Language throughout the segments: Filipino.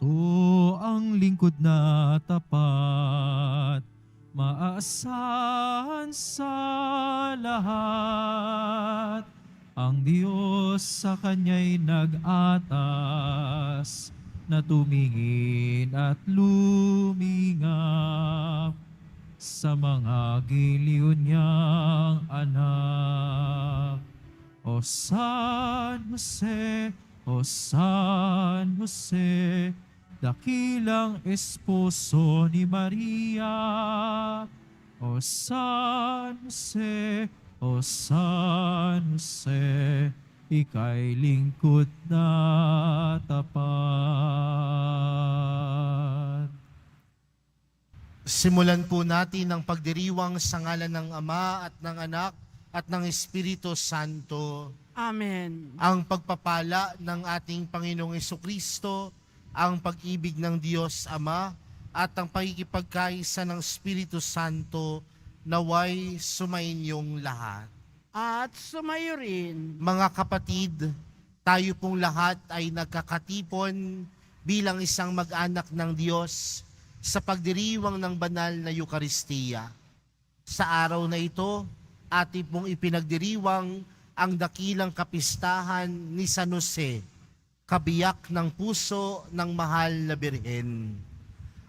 Ito ang lingkod na tapat, maaasahan sa lahat. Ang Diyos sa Kanya'y nag-atas, na tumingin at lumingap sa mga giliw niyang anak. O San Jose, O San Jose, dakilang esposo ni Maria. O San Jose, O San Jose, ika'y lingkod na tapat. Simulan po natin ang pagdiriwang sa ngalan ng Ama at ng Anak at ng Espiritu Santo. Amen. Ang pagpapala ng ating Panginoong Hesukristo, ang pag-ibig ng Diyos Ama, at ang pagkikipagkaisa ng Espiritu Santo naway sumainyong lahat. At sumayo rin. Mga kapatid, tayo pong lahat ay nagkakatipon bilang isang mag-anak ng Diyos sa pagdiriwang ng banal na Eukaristiya. Sa araw na ito, ating pong ipinagdiriwang ang dakilang kapistahan ni San Jose, kabiyak ng puso ng mahal na Birhen.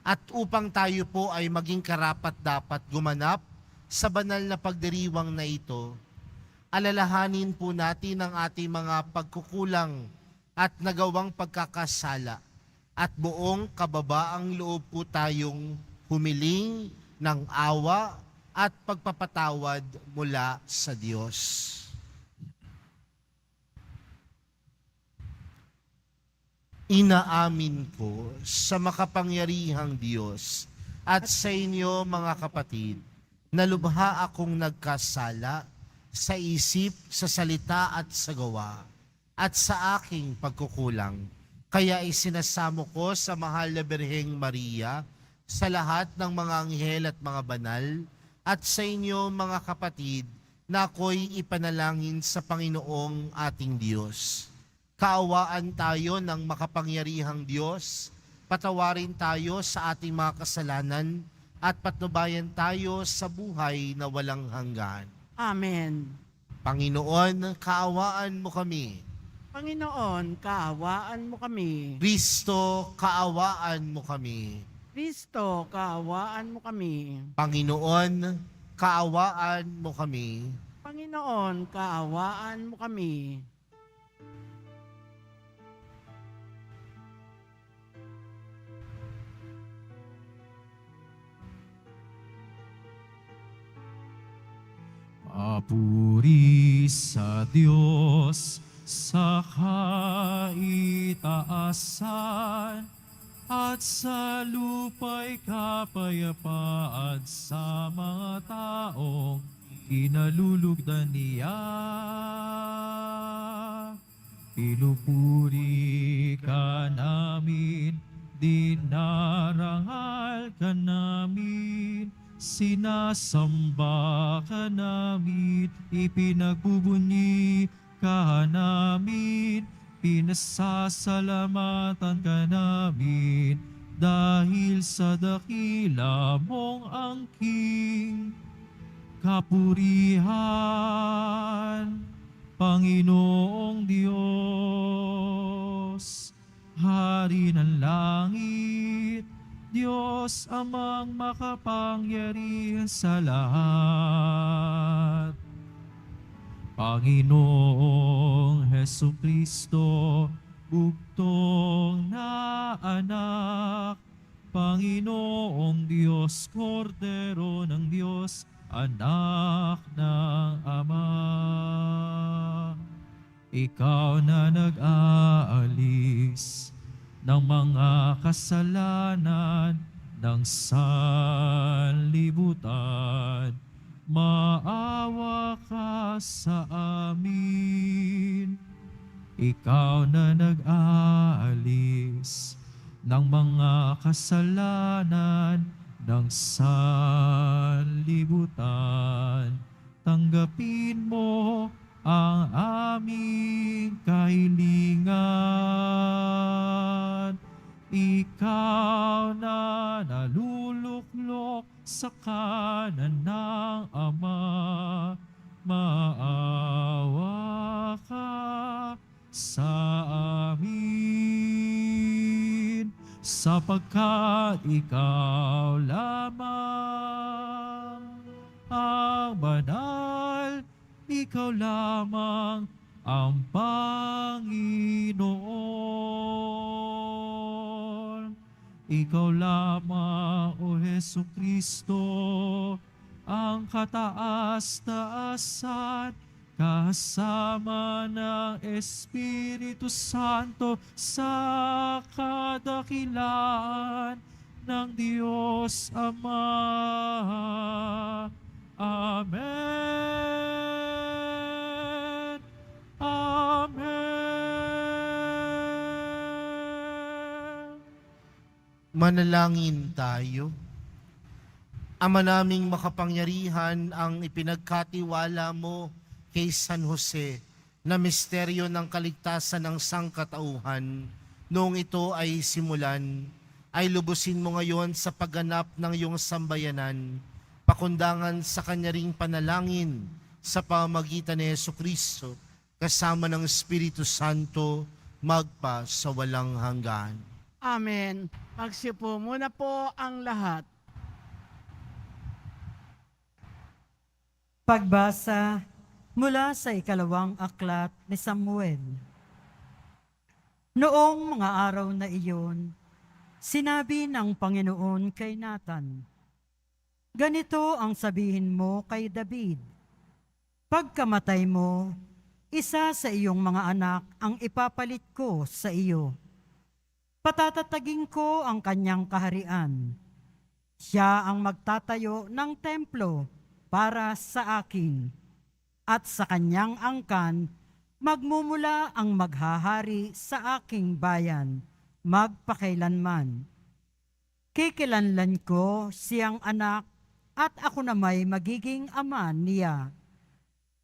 At upang tayo po ay maging karapat-dapat gumanap sa banal na pagdiriwang na ito, alalahanin po natin ang ating mga pagkukulang at nagawang pagkakasala, at buong kababaang loob po tayong humiling ng awa at pagpapatawad mula sa Diyos. Inaamin ko sa makapangyarihang Diyos at sa inyo mga kapatid na lubha akong nagkasala sa isip, sa salita at sa gawa at sa aking pagkukulang. Kaya isinasamo ko sa mahal na Birheng Maria, sa lahat ng mga anghel at mga banal, at sa inyo mga kapatid, na ako'y ipanalangin sa Panginoong ating Diyos. Kaawaan tayo ng makapangyarihang Diyos, patawarin tayo sa ating mga kasalanan, at patnubayan tayo sa buhay na walang hanggan. Amen. Panginoon, kaawaan mo kami. Panginoon, kaawaan mo kami. Kristo, kaawaan mo kami. Kristo, kaawaan mo kami. Panginoon, kaawaan mo kami. Panginoon, kaawaan mo kami. Papuri sa Diyos sa kaitaasan, at sa lupa'y kapayapaan sa mga taong kinalulugdan niya. Pinupuri ka namin, dinarangal ka namin, sinasamba ka namin, ipinagbubunyi ka namin, pinasasalamatan ka namin, dahil sa dakila mong angking kapurihan, Panginoong Diyos, Hari ng langit, Diyos amang makapangyarihan sa lahat. Panginoong Hesukristo, bugtong na anak, Panginoong Diyos, Kordero ng Diyos, anak ng Ama. Ikaw na nag-aalis ng mga kasalanan ng sanlibutan, maawa ka sa amin. Ikaw na nag-aalis ng mga kasalanan ng sanlibutan, tanggapin mo ang aming kahilingan. sa kanan ng Ama, maawa ka sa amin, sapagkat ikaw lamang ang banal, ikaw lamang ang Panginoon. Ikaw lamang, O Jesucristo, ang kataas-taasan, kasama ng Espiritu Santo sa kadakilaan ng Diyos Ama. Amen. Amen. Manalangin tayo. Ama naming makapangyarihan, ang ipinagkatiwala mo kay San Jose na misteryo ng kaligtasan ng sangkatauhan, noong ito ay simulan, ay lubusin mo ngayon sa pagganap ng iyong sambayanan, pakundangan sa kanya ring panalangin sa pamamagitan ni Jesucristo, kasama ng Espiritu Santo, magpa sa walang hanggan. Amen. Magsipo muna po ang lahat. Pagbasa mula sa ikalawang aklat ni Samuel. Noong mga araw na iyon, sinabi ng Panginoon kay Nathan, "Ganito ang sabihin mo kay David, pagkamatay mo, isa sa iyong mga anak ang ipapalit ko sa iyo. Patatatagin ko ang kanyang kaharian. Siya ang magtatayo ng templo para sa akin, at sa kanyang angkan magmumula ang maghahari sa aking bayan, magpakailanman. Kikilanlan ko siyang anak at ako na may magiging ama niya.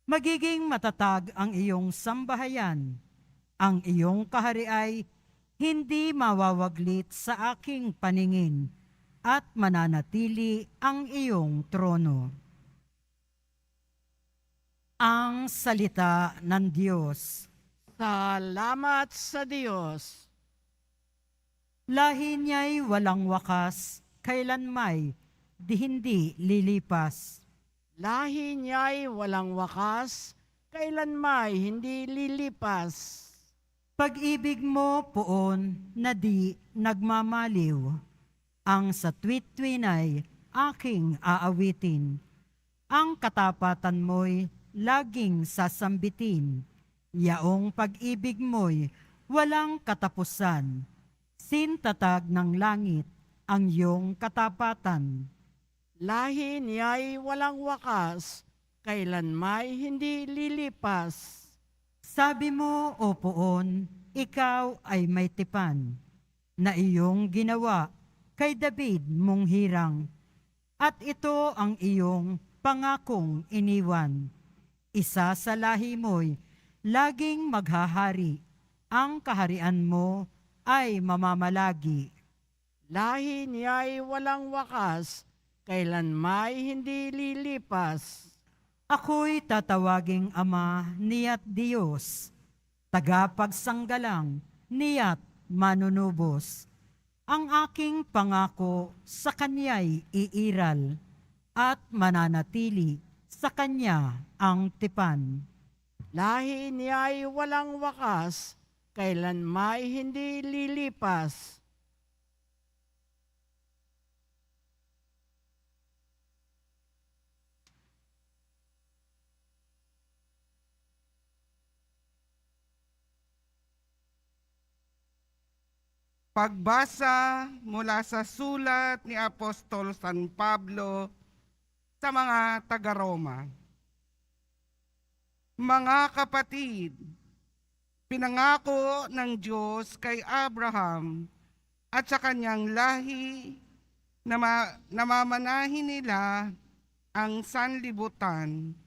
Magiging matatag ang iyong sambahayan. Ang iyong kahari ay hindi mawawaglit sa aking paningin at mananatili ang iyong trono." Ang salita ng Diyos. Salamat sa Diyos. Lahi niya'y walang wakas, kailanmay di hindi lilipas. Lahi niya'y walang wakas, kailanmay hindi lilipas. Pag-ibig mo poon na di nagmamaliw, ang sa tuwit-tuwinay aking aawitin. Ang katapatan mo'y laging sasambitin, yaong pag-ibig mo'y walang katapusan. Sintatag ng langit ang iyong katapatan. Lahi niya'y walang wakas, kailanmay hindi lilipas. Sabi mo, O poon, ikaw ay may tipan, na iyong ginawa kay David mong hirang, at ito ang iyong pangakong iniwan. Isa sa lahi mo'y laging maghahari, ang kaharian mo ay mamamalagi. Lahi niya'y walang wakas, kailanmay hindi lilipas. Ako'y tatawaging Ama niya't Diyos, tagapagsanggalang niya't manunubos. Ang aking pangako sa Kanya'y iiral, at mananatili sa Kanya ang tipan. Lahi niya'y walang wakas, kailanmay hindi lilipas. Pagbasa mula sa sulat ni Apostol San Pablo sa mga taga-Roma. Mga kapatid, pinangako ng Diyos kay Abraham at sa kanyang lahi na namamanahin nila ang sanlibutan.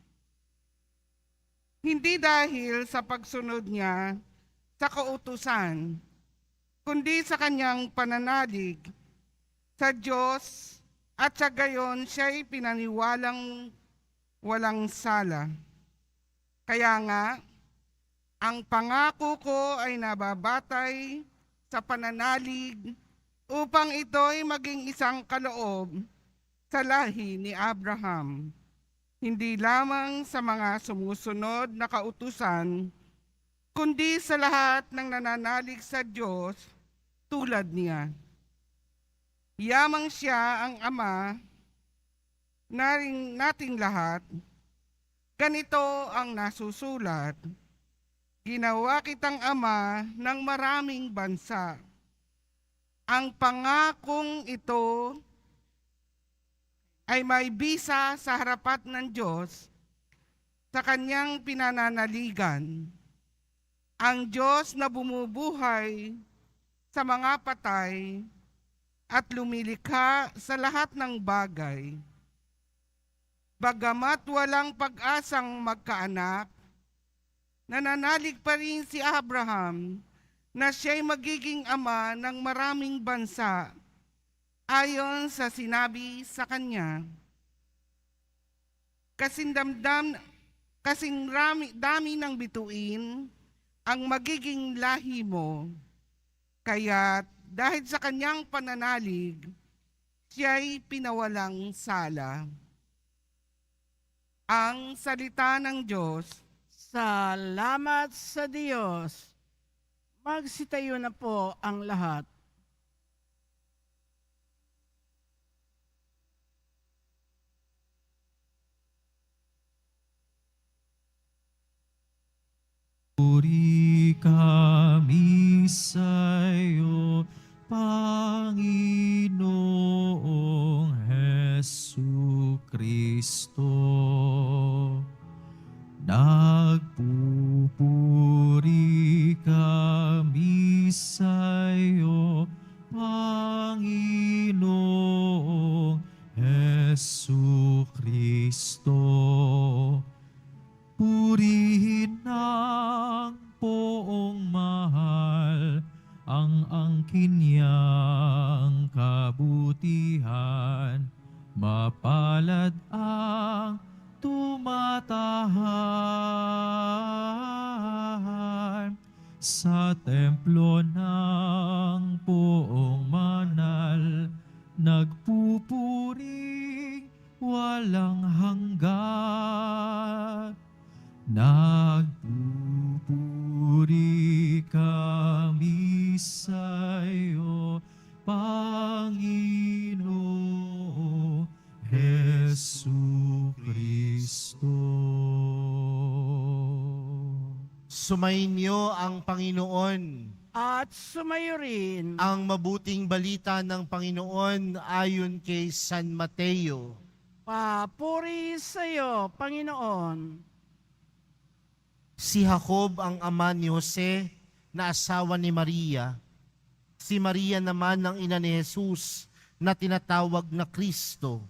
Hindi dahil sa pagsunod niya sa kautusan, kundi sa kanyang pananalig sa Diyos at sa gayon siya'y pinaniwalang walang sala. Kaya nga, ang pangako ko ay nababatay sa pananalig upang ito'y maging isang kaloob sa lahi ni Abraham, hindi lamang sa mga sumusunod na kautusan, kundi sa lahat ng nananalig sa Diyos tulad niya. Yamang siya ang Ama nating lahat. Ganito ang nasusulat, ginawa kitang ama ng maraming bansa. Ang pangakong ito ay may bisa sa harapat ng Diyos sa kanyang pinananaligan. Ang Diyos na bumubuhay sa mga patay at lumilikha sa lahat ng bagay. Bagamat walang pag-asang magkaanak, nananalig pa rin si Abraham na siya'y magiging ama ng maraming bansa ayon sa sinabi sa kanya. Kasing dami ng bituin ang magiging lahi mo, kaya dahil sa kanyang pananalig, siya'y pinawalang sala. Ang salita ng Diyos. Salamat sa Diyos. Magsitayo na po ang lahat. Puri kami sa'yo, Panginoong Hesukristo. Nagpupuri kami sa'yo, Panginoong Hesukristo. Purihin ng poong mahal ang angkin niyang kabutihan, mapalad ang tumatahan sa templo ng poong manal, nagpupuring walang hanggan. Nagpupuri kami sa'yo, Panginoong Hesukristo. Sumainyo ang Panginoon. At sumayo rin Ang mabuting balita ng Panginoon ayon kay San Mateo. papuri sa iyo, Panginoon. Si Jacob ang ama ni Jose na asawa ni Maria. Si Maria naman ang ina ni Jesus na tinatawag na Kristo.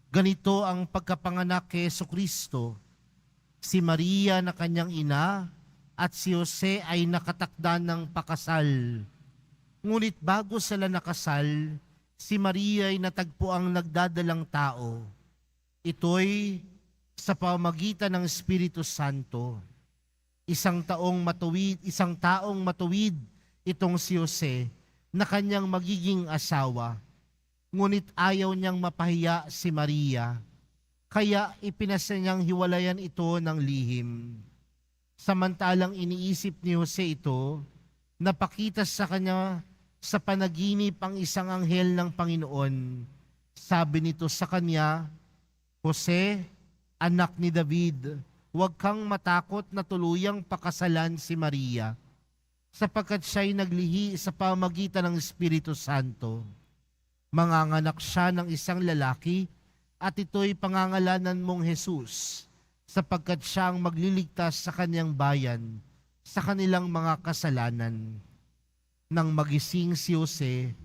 Ganito ang pagkapanganak kay Jesucristo. Si Maria na kanyang ina at si Jose ay nakatakda ng pakasal. Ngunit bago sila nakasal, si Maria ay natagpo ang nagdadalang tao. Ito'y sa pamagitan ng Espiritu Santo. Isang taong matuwid itong si Jose na kanyang magiging asawa. Ngunit ayaw niyang mapahiya si Maria, kaya ipinasa niyang hiwalayan ito ng lihim. Samantalang iniisip ni Jose ito, napakita sa kanya sa panaginip ang isang anghel ng Panginoon. Sabi nito sa kanya, Jose, anak ni David, huwag kang matakot na tuluyang pakasalan si Maria, sapagkat siya'y naglihi sa pamagitan ng Espiritu Santo. Manganganak siya ng isang lalaki, at ito'y pangangalanan mong Jesus, sapagkat siya ang magliligtas sa kanyang bayan sa kanilang mga kasalanan. Nang magising si Jose,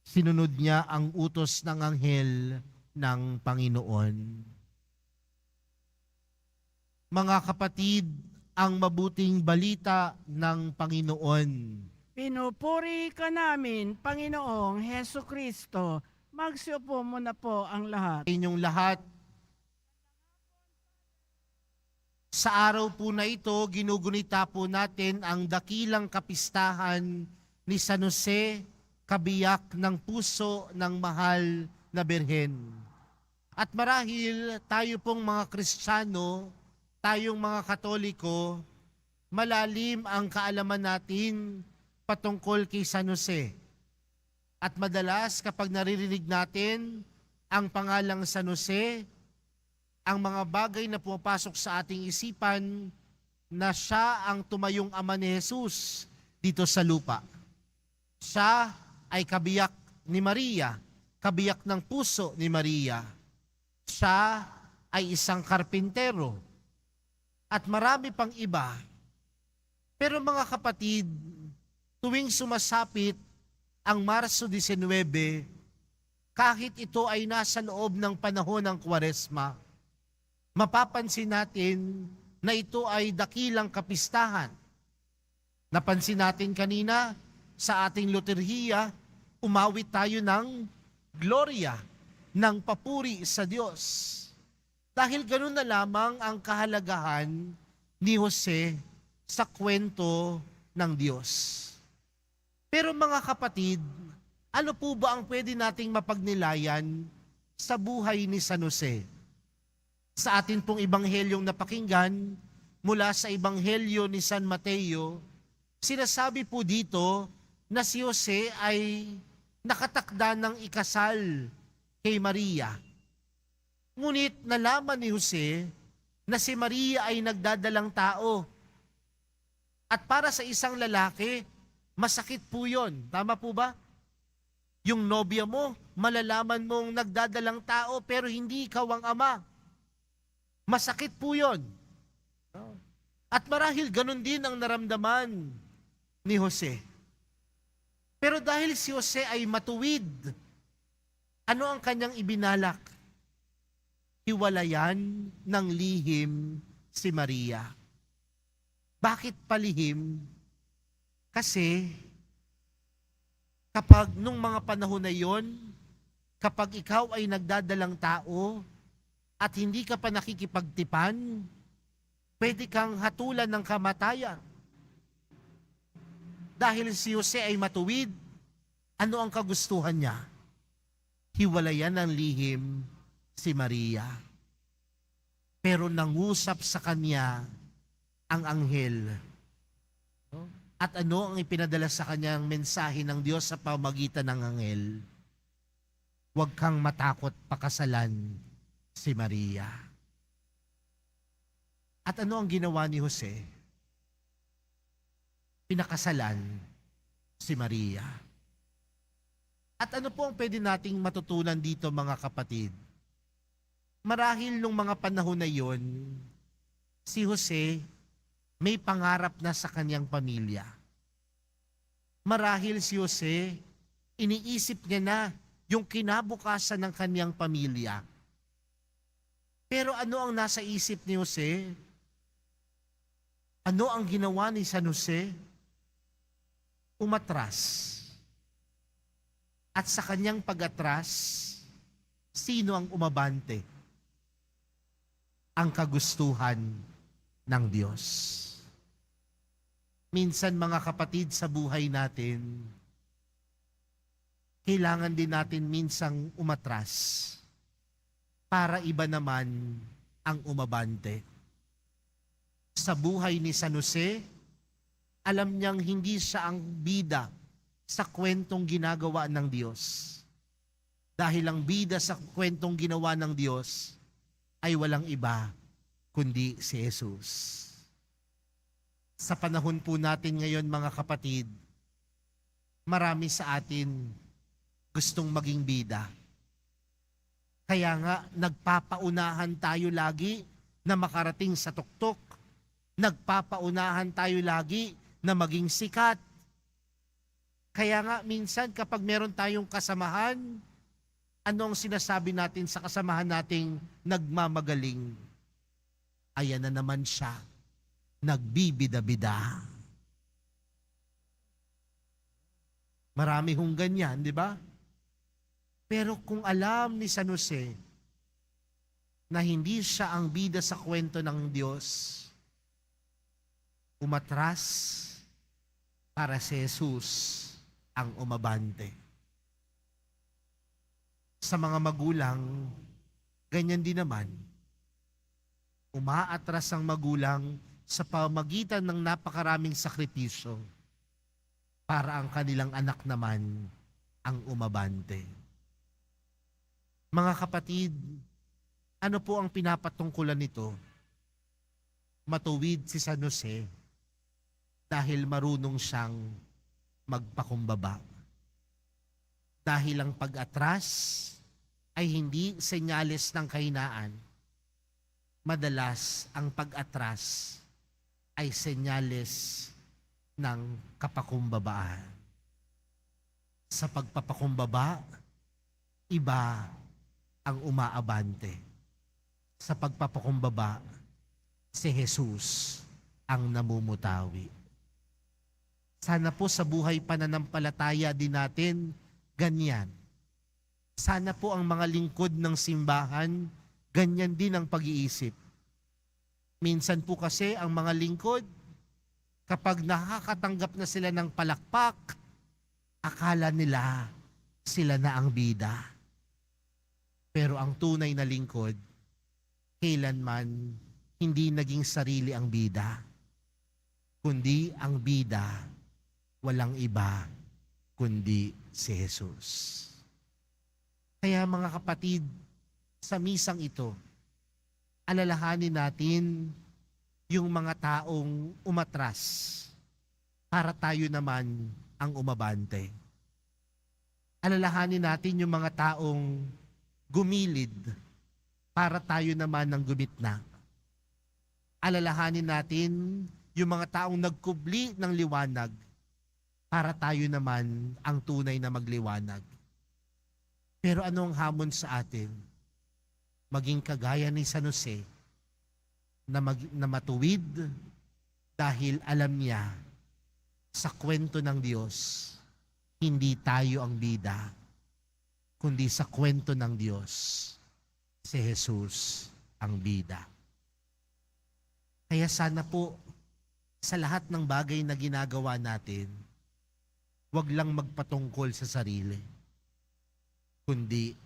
sinunod niya ang utos ng anghel ng Panginoon. Mga kapatid, ang mabuting balita ng Panginoon. Pinupuri ka namin, Panginoong Hesukristo. Magsiupo muna po ang lahat. Inyong lahat. Sa araw po na ito, ginugunita po natin ang dakilang kapistahan ni San Jose, kabiyak ng puso ng mahal na Birhen. At marahil tayo pong mga Kristiyano, tayong mga Katoliko, malalim ang kaalaman natin patungkol kay San Jose. At madalas kapag naririnig natin ang pangalang San Jose, ang mga bagay na pumapasok sa ating isipan na siya ang tumayong ama ni Jesus dito sa lupa. Siya ay kabiyak ni Maria, kabiyak ng puso ni Maria. Siya ay isang karpintero at marami pang iba. Pero mga kapatid, tuwing sumasapit ang Marso 19, kahit ito ay nasa loob ng panahon ng Kwaresma, mapapansin natin na ito ay dakilang kapistahan. Napansin natin kanina sa ating liturhiya, umawit tayo ng gloria, ng papuri sa Diyos. Dahil ganun na lamang ang kahalagahan ni Jose sa kwento ng Diyos. Pero mga kapatid, ano po ba ang pwede nating mapagnilayan sa buhay ni San Jose? Sa atin pong ibanghelyong napakinggan, mula sa ibanghelyo ni San Mateo, sinasabi po dito na si Jose ay nakatakda ng ikasal kay Maria. Ngunit nalaman ni Jose na si Maria ay nagdadalang tao. At para sa isang lalaki, masakit po yun. Tama po ba? Yung nobya mo, malalaman mong nagdadalang tao pero hindi ikaw ang ama. Masakit po yun. At marahil ganun din ang naramdaman ni Jose. Pero dahil si Jose ay matuwid, ano ang kanyang ibinalak? Hiwalayan ng lihim si Maria. Bakit palihim? Kasi kapag nung mga panahon na yon, kapag ikaw ay nagdadalang tao at hindi ka pa nakikipagtipan, pwede kang hatulan ng kamatayan. Dahil si Jose ay matuwid, ano ang kagustuhan niya? Hiwalayan ng lihim si Maria. Pero nangusap sa kanya ang anghel. At ano ang ipinadala sa kanyang mensahe ng Diyos sa pamamagitan ng anghel? Huwag kang matakot pakasalan si Maria. At ano ang ginawa ni Jose? Pinakasalan si Maria. At ano po ang pwede nating matutunan dito mga kapatid? Marahil nung mga panahon na yon, si Jose may pangarap na sa kanyang pamilya. Marahil si Jose, iniisip niya na yung kinabukasan ng kanyang pamilya. Pero ano ang nasa isip ni Jose? Ano ang ginawa ni San Jose? Umatras. At sa kanyang pag-atras, sino ang umabante? Ang kagustuhan ng Diyos. Minsan mga kapatid sa buhay natin, kailangan din natin minsang umatras para iba naman ang umabante. Sa buhay ni San Jose, alam niyang hindi siya ang bida sa kwentong ginagawa ng Diyos. Dahil ang bida sa kwentong ginawa ng Diyos ay walang iba kundi si Jesus. Sa panahon po natin ngayon mga kapatid, marami sa atin gustong maging bida. Kaya nga nagpapaunahan tayo lagi na makarating sa tuktok. Nagpapaunahan tayo lagi na maging sikat. Kaya nga minsan kapag meron tayong kasamahan, ano ang sinasabi natin sa kasamahan nating nagmamagaling? Ayan na naman siya, nagbibida-bida. Marami hong ganyan, di ba? Pero kung alam ni San Jose na hindi siya ang bida sa kwento ng Diyos, umatras para si Jesus ang umabante. Sa mga magulang, ganyan din naman. Umaatras ang magulang sa pamagitan ng napakaraming sakripisyo para ang kanilang anak naman ang umabante. Mga kapatid, ano po ang pinapatungkulan nito? Matuwid si San Jose dahil marunong siyang magpakumbaba. Dahil ang pag-atras ay hindi senyales ng kahinaan. Madalas ang pag-atras ay senyales ng kapakumbabaan. Sa pagpapakumbaba, iba ang umaabante. Sa pagpapakumbaba, si Jesus ang namumutawi. Sana po sa buhay pananampalataya din natin ganyan. Sana po ang mga lingkod ng simbahan, ganyan din ang pag-iisip. Minsan po kasi ang mga lingkod, kapag nakakatanggap na sila ng palakpak, akala nila sila na ang bida. Pero ang tunay na lingkod, kailanman hindi naging sarili ang bida, kundi ang bida, walang iba, kundi si Jesus. Kaya mga kapatid, sa misang ito, alalahanin natin yung mga taong umatras para tayo naman ang umabante. Alalahanin natin yung mga taong gumilid para tayo naman ang gumitna. Alalahanin natin yung mga taong nagkubli ng liwanag para tayo naman ang tunay na magliwanag. Pero anong hamon sa atin? Maging kagaya ni San Jose na matuwid dahil alam niya sa kwento ng Diyos, hindi tayo ang bida, kundi sa kwento ng Diyos, si Jesus ang bida. Kaya sana po, sa lahat ng bagay na ginagawa natin, wag lang magpatungkol sa sarili, kundi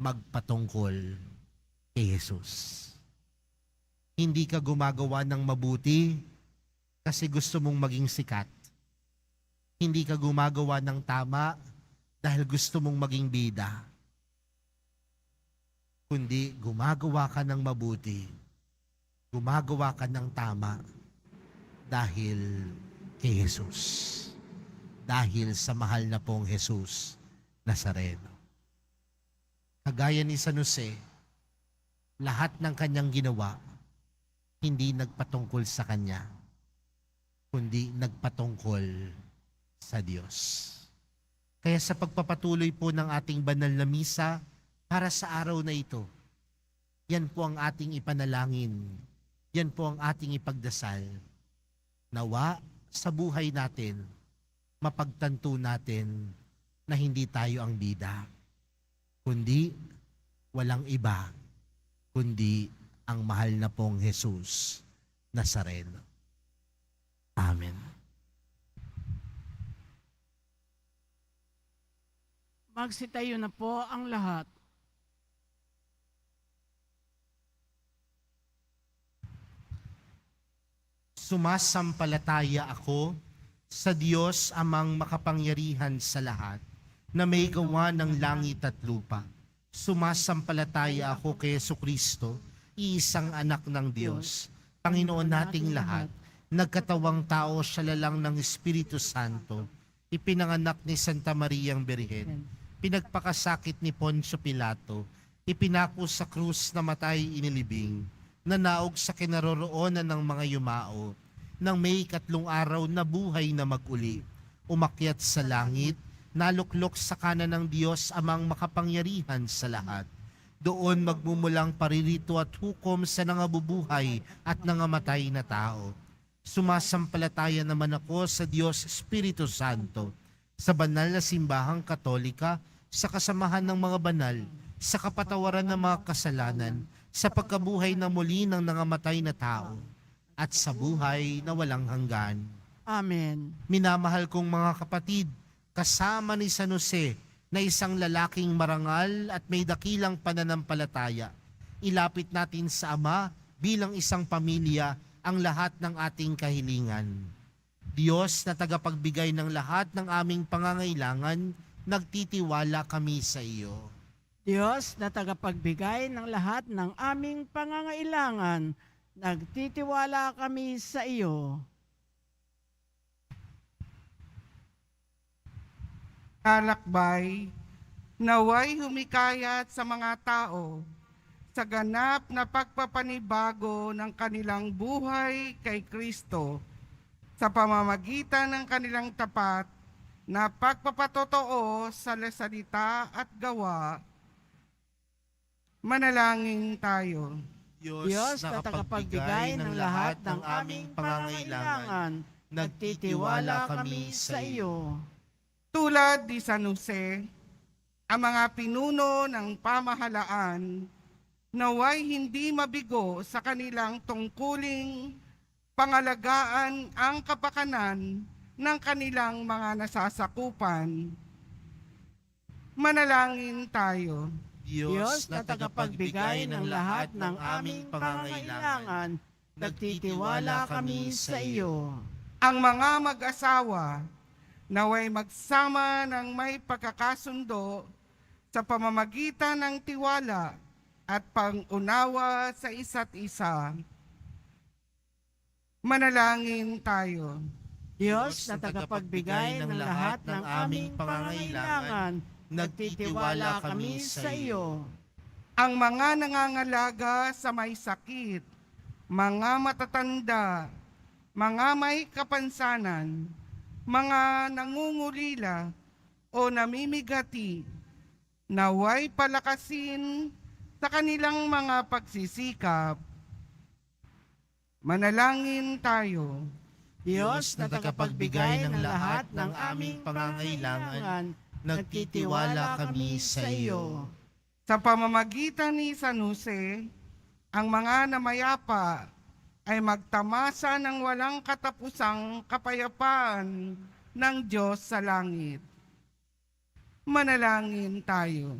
magpatungkol kay Jesus. Hindi ka gumagawa ng mabuti kasi gusto mong maging sikat. Hindi ka gumagawa ng tama dahil gusto mong maging bida. Kundi gumagawa ka ng mabuti, gumagawa ka ng tama dahil kay Jesus. Dahil sa mahal na pong Jesus Nazareno. Kagaya ni San Jose, lahat ng kanyang ginawa, hindi nagpatungkol sa kanya, kundi nagpatungkol sa Diyos. Kaya sa pagpapatuloy po ng ating banal na misa, para sa araw na ito, yan po ang ating ipanalangin, yan po ang ating ipagdasal. Nawa sa buhay natin, mapagtanto natin na hindi tayo ang bida, kundi walang iba, kundi ang mahal na pong Jesus Nazareno. Amen. Magsitayo na po ang lahat. Sumasampalataya ako sa Diyos amang makapangyarihan sa lahat, na may gawa ng langit at lupa. Sumasampalataya ako kay Jesucristo, iisang anak ng Diyos, Panginoon nating lahat, nagkatawang tao siya lalang ng Espiritu Santo, ipinanganak ni Santa Mariang Birhen, pinagpakasakit ni Poncio Pilato, ipinako sa krus na matay inilibing, nanaog sa kinaroroonan ng mga yumao, nang may 3 araw na buhay na mag-uli, umakyat sa langit, naluklok sa kanan ng Diyos amang makapangyarihan sa lahat. Doon magmumulang paririto at hukom sa nangabubuhay at nangamatay na tao. Sumasampalataya naman ako sa Diyos Espiritu Santo, sa banal na simbahang Katolika, sa kasamahan ng mga banal, sa kapatawaran ng mga kasalanan, sa pagkabuhay na muli ng nangamatay na tao, at sa buhay na walang hanggan. Amen. Minamahal kong mga kapatid, kasama ni San Jose na isang lalaking marangal at may dakilang pananampalataya, ilapit natin sa Ama bilang isang pamilya ang lahat ng ating kahilingan. Diyos na tagapagbigay ng lahat ng aming pangangailangan, nagtitiwala kami sa iyo. Diyos na tagapagbigay ng lahat ng aming pangangailangan, nagtitiwala kami sa iyo. Alakbay, naway humikayat sa mga tao sa ganap na pagpapanibago ng kanilang buhay kay Kristo sa pamamagitan ng kanilang tapat na pagpapatotoo sa salita at gawa. Manalangin tayo. Diyos na tagapagbigay ng lahat ng aming pangangailangan, nagtitiwala kami sa iyo. Tulad ni San Jose, ang mga pinuno ng pamahalaan naway hindi mabigo sa kanilang tungkuling pangalagaan ang kapakanan ng kanilang mga nasasakupan. Manalangin tayo. Diyos na tagapagbigay ng lahat ng aming pangangailangan, nagtitiwala kami sa iyo. Ang mga mag-asawa naway magsama ng may pagkakasundo sa pamamagitan ng tiwala at pang-unawa sa isa't isa. Manalangin tayo. Diyos na tagapagbigay ng lahat ng aming pangangailangan, nagtitiwala kami sa iyo. Ang mga nangangalaga sa may sakit, mga matatanda, mga may kapansanan, mga nangungulila o namimigati, naway palakasin sa kanilang mga pagsisikap. Manalangin tayo. Diyos na tagapagbigay ng lahat ng aming pangangailangan, nagtitiwala kami sa iyo. Sa pamamagitan ni San Jose, ang mga namayapa ay magtamasa ng walang katapusang kapayapaan ng Diyos sa langit. Manalangin tayo.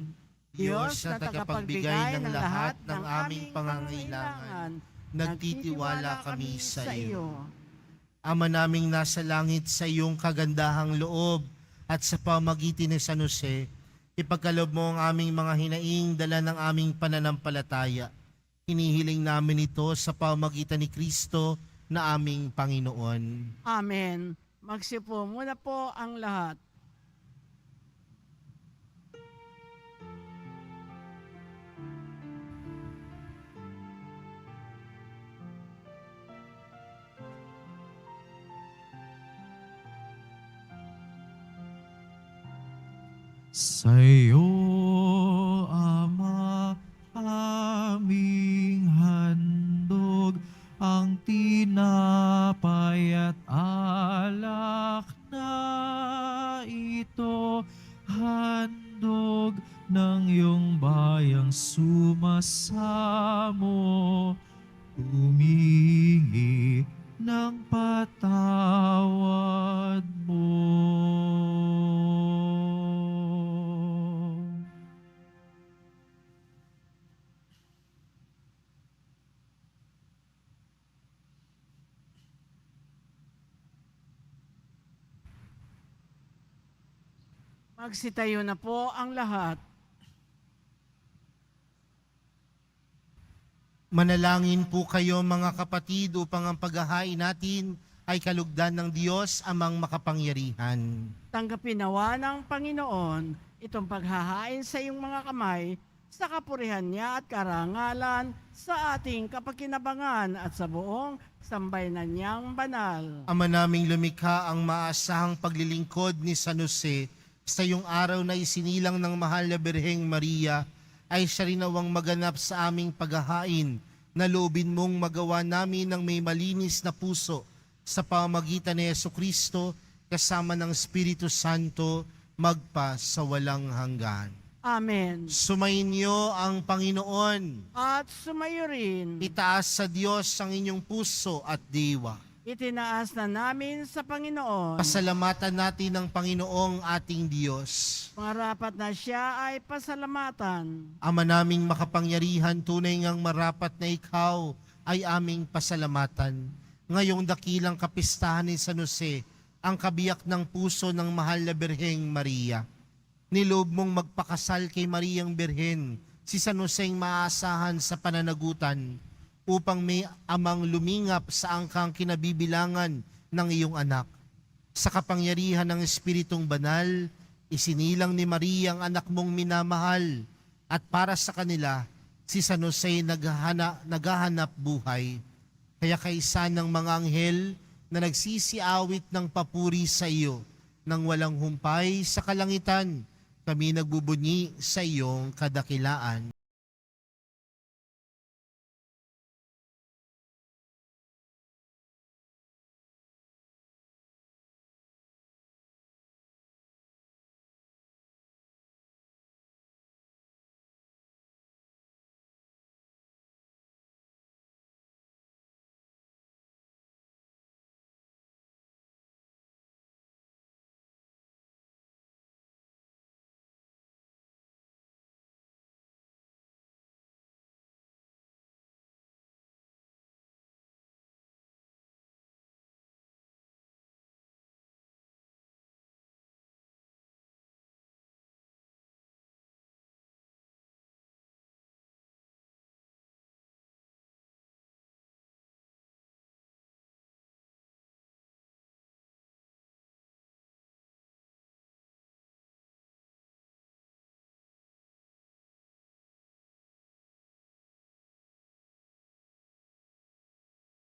Diyos na tagapagbigay ng lahat ng aming pangangailangan, nagtitiwala kami sa iyo. Ama naming nasa langit, sa iyong kagandahang loob at sa pamagitan ni San Jose, ipagkaloob mo ang aming mga hinaing dala ng aming pananampalataya. Hinihiling namin ito sa pamagitan ni Kristo na aming Panginoon. Amen. Magsipo muna po ang lahat. Sa iyo, Ama, aming handog ang tinapay at alak na ito, handog ng iyong bayang sumasamo, humingi ng patawad mo. Magsitayo na po ang lahat. Manalangin po kayo mga kapatid upang ang paghahain natin ay kalugdan ng Diyos amang makapangyarihan. Tanggapin nawa ng Panginoon itong paghahain sa iyong mga kamay sa kapurihan niya at karangalan sa ating kapakinabangan at sa buong sambayanan niyang banal. Ama naming lumikha, ang maasahang paglilingkod ni San Jose sa iyong araw na isinilang ng mahal na Birheng Maria ay siya rin nawang maganap sa aming paghahain na loobin mong magawa namin ng may malinis na puso sa pamamagitan ni Jesucristo kasama ng Espiritu Santo magpa sa walang hanggan. Amen. Sumainyo ang Panginoon. At sumayo rin, Itaas sa Diyos ang inyong puso at diwa. itinaas na namin sa Panginoon. Pasalamatan natin ang Panginoong ating Diyos. Marapat na siya ay pasalamatan. Ama naming makapangyarihan, tunay ngang marapat na ikaw ay aming pasalamatan. Ngayong dakilang kapistahan ni San Jose, ang kabiyak ng puso ng mahal na Birheng Maria. Niloob mong magpakasal kay Mariang Birhen, si San Joseng maasahan sa pananagutan, upang may amang lumingap sa angkang kinabibilangan ng iyong anak. Sa kapangyarihan ng Espiritong Banal, isinilang ni Maria ang anak mong minamahal, at para sa kanila, si San Jose naghahanap buhay. Kaya kaisa ng mga anghel na nagsisiawit ng papuri sa iyo, nang walang humpay sa kalangitan, kami nagbubunyi sa iyong kadakilaan.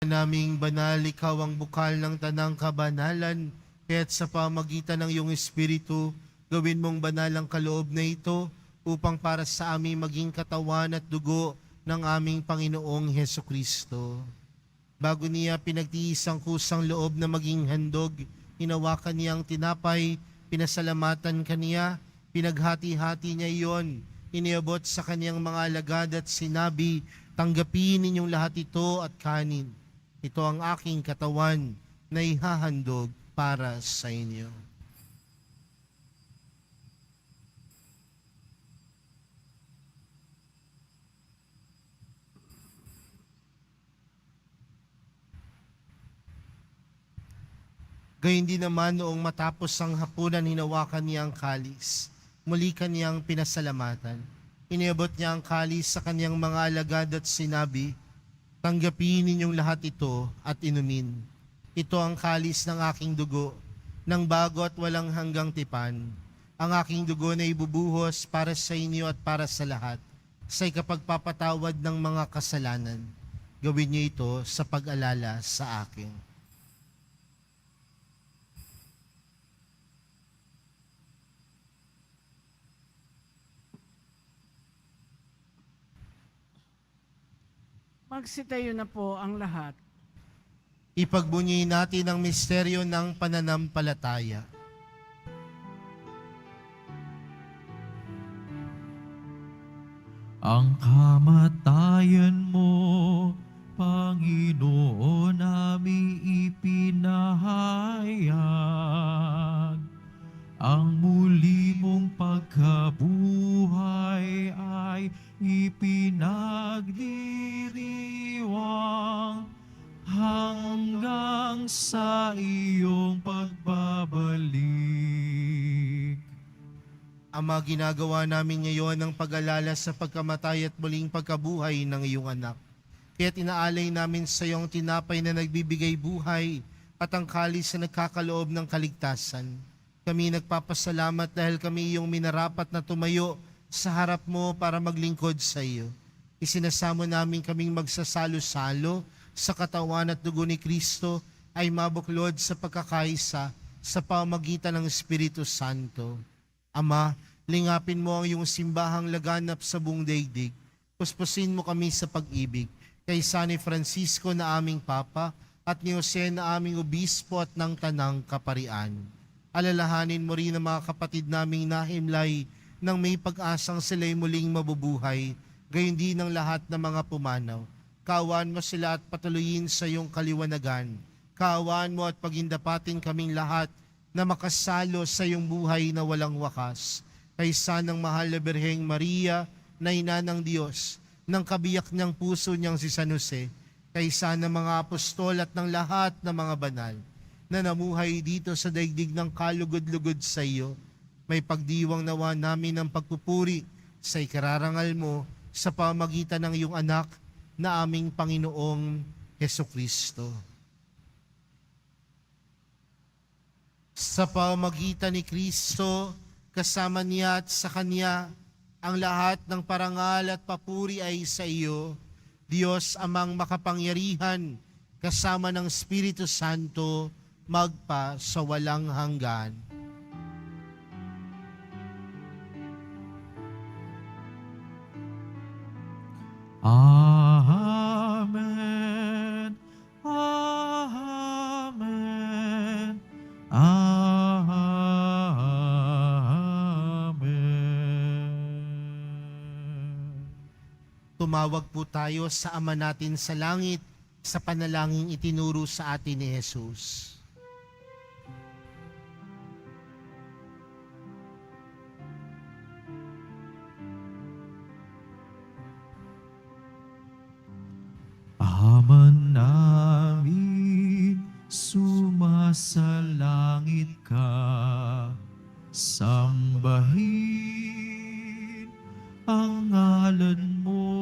Naming banal, ikaw ang bukal ng tanang kabanalan, kaya't sa pamagitan ng iyong Espiritu, gawin mong banal ang kaloob na ito, upang para sa aming maging katawan at dugo ng aming Panginoong Heso Kristo. Bago niya pinagtiis ang kusang loob na maging handog, hinawakan niya ang tinapay, pinasalamatan kaniya, pinaghati-hati niya iyon, iniabot sa kaniyang mga alagad at sinabi, tanggapin ninyong lahat ito at kanin. Ito ang aking katawan na ihahandog para sa inyo. Gayun din naman noong matapos ang hapunan, hinawakan niya ang kalis. Muli kaniyang pinasalamatan. Iniabot niya ang kalis sa kaniyang mga alagad at sinabi, tanggapin ninyong lahat ito at inumin. Ito ang kalis ng aking dugo, ng bago at walang hanggang tipan. Ang aking dugo na ibubuhos para sa inyo at para sa lahat, sa ikapagpapatawad ng mga kasalanan. Gawin niyo ito sa pag-alala sa akin. Magsitayo na po ang lahat. Ipagbunyi natin ang misteryo ng pananampalataya. Ang kamatayan mo, Panginoon, aming ipinahayag. Ang muli mong pagkabuhay ay ipinagdiriwang hanggang sa iyong pagbabalik. Ama, ginagawa namin ngayon ang pag-alala sa pagkamatay at muling pagkabuhay ng iyong anak. Kaya't inaalay namin sa iyong tinapay na nagbibigay buhay at ang kalis na nagkakaloob ng kaligtasan. Kami nagpapasalamat dahil kami iyong minarapat na tumayo sa harap mo para maglingkod sa iyo. Isinasamo namin kaming magsasalo-salo sa katawan at dugo ni Kristo ay mabuklod sa pagkakaisa sa pamagitan ng Espiritu Santo. Ama, lingapin mo ang iyong simbahang laganap sa buong daigdig. Puspusin mo kami sa pag-ibig. Kay San Francisco na aming Papa at ni Jose na aming Obispo at ng Tanang Kaparian. Alalahanin mo rin ang mga kapatid naming nahimlay nang may pag-asang sila'y muling mabubuhay, gayon din ang lahat ng mga pumanaw. Kaawaan mo sila at patuloyin sa iyong kaliwanagan. Kaawaan mo at pagindapatin kaming lahat na makasalo sa iyong buhay na walang wakas. Kaysa ng mahal na Birheng Maria, na ina ng Diyos, ng kabiyak niyang puso niyang si San Jose, kaysa ng mga apostol at ng lahat ng mga banal, na namuhay dito sa daigdig ng kalugod-lugod sa iyo, may pagdiwang nawa namin ng pagpupuri sa ikararangal mo sa pamagitan ng iyong anak na aming Panginoong Hesukristo. Sa pamagitan ni Kristo, kasama niya at sa Kanya, ang lahat ng parangal at papuri ay sa iyo, Diyos amang makapangyarihan, kasama ng Espiritu Santo, magpa sa walang hanggan. Amen. Amen. Amen. Tumawag po tayo sa Ama natin sa langit sa panalangin itinuro sa atin ni Jesus. Ama namin, sumasalangit ka, sambahin ang ngalan mo,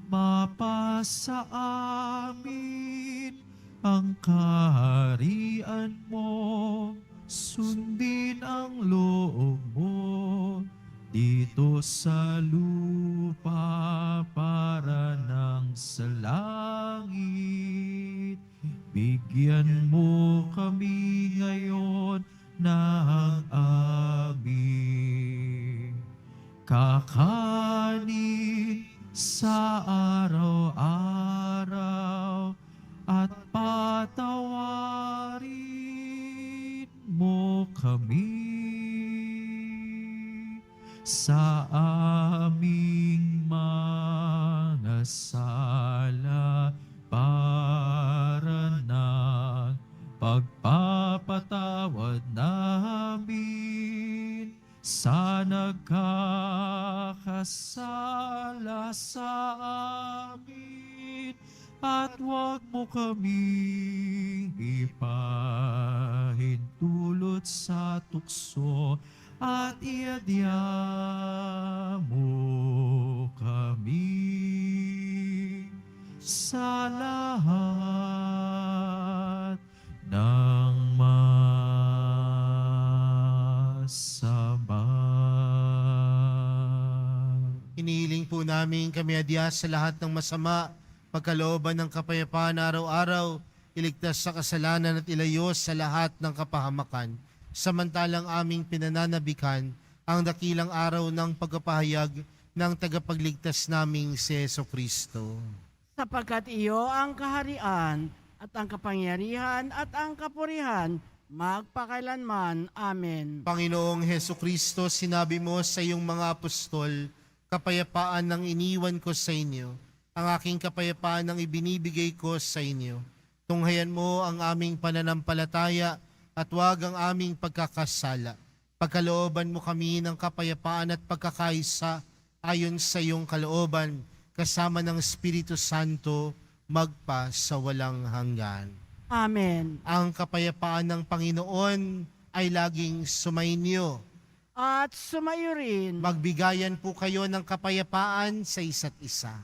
mapasa amin ang kaharian mo, sundin ang loob mo dito sa lupa para ng sa langit. Bigyan mo kami ngayon ng aming kakanin sa araw-araw at patawarin mo kami sa aming mga sala para ng pagpapatawad namin sa nagkakasala sa amin, at huwag mo kaming ipahintulot sa tukso, at iadya mo kami sa lahat ng masama. Inihiling po namin kami adya sa lahat ng masama, pagkalooban ng kapayapaan araw-araw, iligtas sa kasalanan at ilayo sa lahat ng kapahamakan. Samantalang aming pinananabikan ang dakilang araw ng pagpapahayag ng tagapagligtas naming si Jesucristo. Sapagkat iyo ang kaharian at ang kapangyarihan at ang kapurihan magpakailanman. Amen. Panginoong Jesucristo, sinabi mo sa iyong mga apostol, kapayapaan ang iniwan ko sa inyo, ang aking kapayapaan ang ibinibigay ko sa inyo. Tunghayan mo ang aming pananampalataya at huwag ang aming pagkakasala. Pagkalooban mo kami ng kapayapaan at pagkakaisa ayon sa iyong kalooban, kasama ng Espiritu Santo, magpa sa walang hanggan. Amen. Ang kapayapaan ng Panginoon ay laging sumainyo. At sumayo rin. Magbigayan po kayo ng kapayapaan sa isa't isa.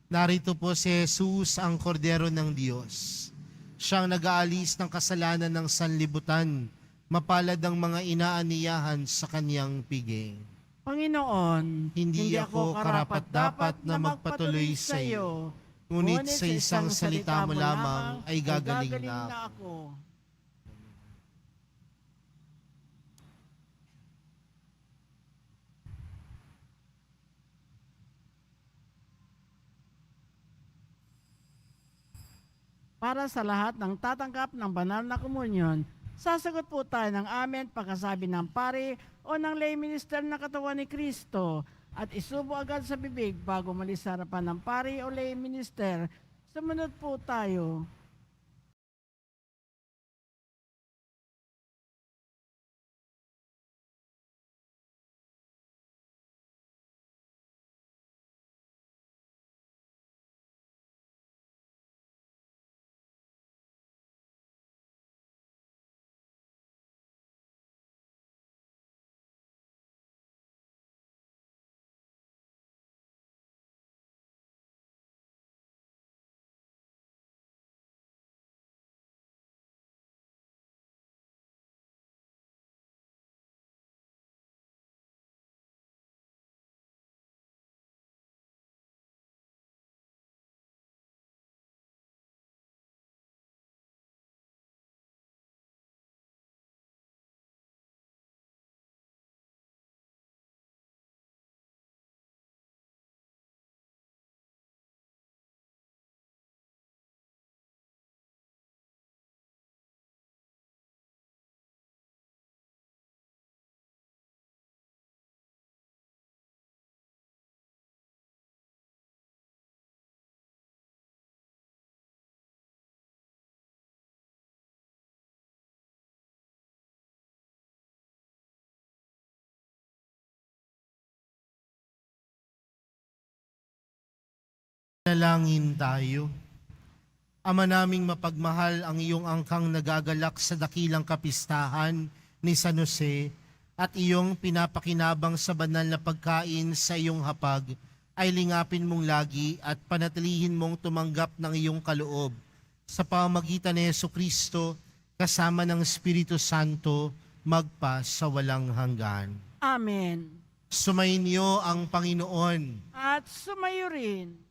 Narito po si Jesus, ang kordero ng Diyos. Siyang nag-aalis ng kasalanan ng sanlibutan. Mapalad ang mga inaaniyahan sa kanyang piging. Panginoon, Hindi ako karapat-dapat na magpatuloy sa iyo, ngunit sa isang salita mo lamang ay gagaling na ako. ako. Para sa lahat ng tatanggap ng banal na komunyon, sasagot po tayo ng amen pagkasabi ng pari o ng lay minister na katawan ni Kristo at isubo agad sa bibig bago malis sa harapan ng pari o lay minister. Sumunod po tayo. Nalangin tayo. Ama naming mapagmahal, ang iyong angkang nagagalak sa dakilang kapistahan ni San Jose at iyong pinapakinabang sa banal na pagkain sa iyong hapag ay lingapin mong lagi at panatilihin mong tumanggap ng iyong kaloob sa pamamagitan ni Jesucristo kasama ng Espiritu Santo magpa sa walang hanggan. Amen. Sumainyo ang Panginoon. At sumayo rin.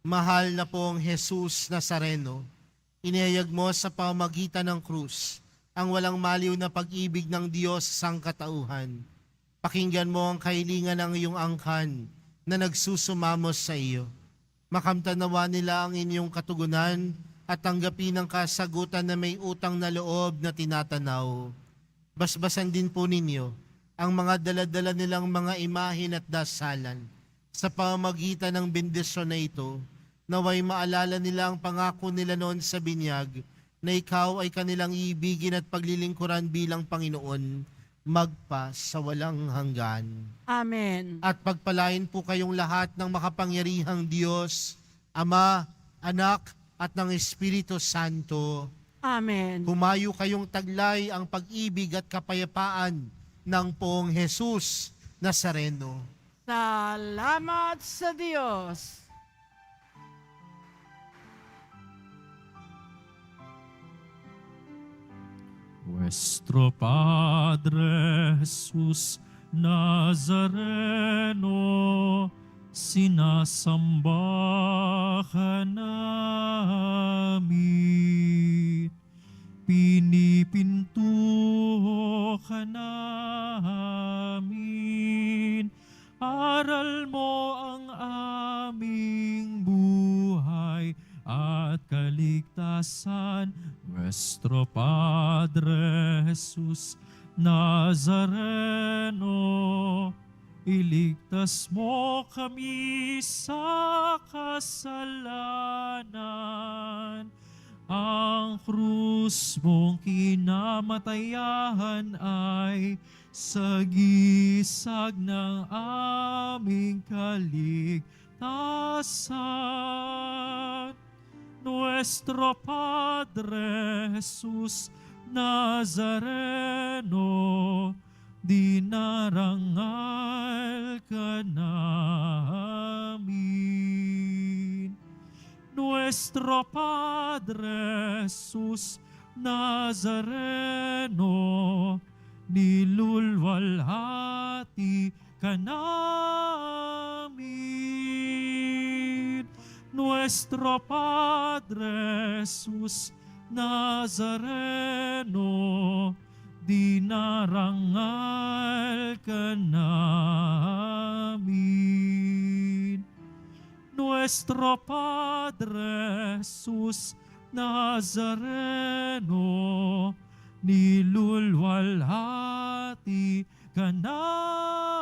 Mahal na pong Jesus Nazareno, inihayag mo sa pamamagitan ng krus ang walang maliw na pag-ibig ng Diyos sa sangkatauhan. Pakinggan mo ang kahilingan ng iyong angkan na nagsusumamos sa iyo. Makamtanawa nila ang inyong katugunan at tanggapin ang kasagutan na may utang na loob na tinatanaw. Basbasan din po ninyo ang mga daladala nilang mga imahin at dasalan. Sa pamamagitan ng bendisyon na ito, naway maalala nila ang pangako nila noon sa binyag na ikaw ay kanilang iibigin at paglilingkuran bilang Panginoon magpa sa walang hanggan. Amen. At pagpalain po kayong lahat ng makapangyarihang Diyos, Ama, Anak, at ng Espiritu Santo. Amen. Humayo kayong taglay ang pag-ibig at kapayapaan ng Poong Jesus Nazareno. Salamat sa Diyos. Nuestro Padre Jesus Nazareno, sinasamba ka namin, pinipinto ka namin, aral mo ang aming buhay at kaligtasan. Nuestro Padre Jesus Nazareno, iligtas mo kami sa kasalanan. Ang krus mong kinamatayan ay sagisag ng aming kaligtasan. Nuestro Padre Jesus Nazareno, dinarangal ka namin. namin. Nuestro Padre Jesus Nazareno, nilulwalhati ka namin. Nuestro Padre Jesus Nazareno, dinarangal ka namin. Nuestro Padre Jesus Nazareno, nilulwalhati ka namin.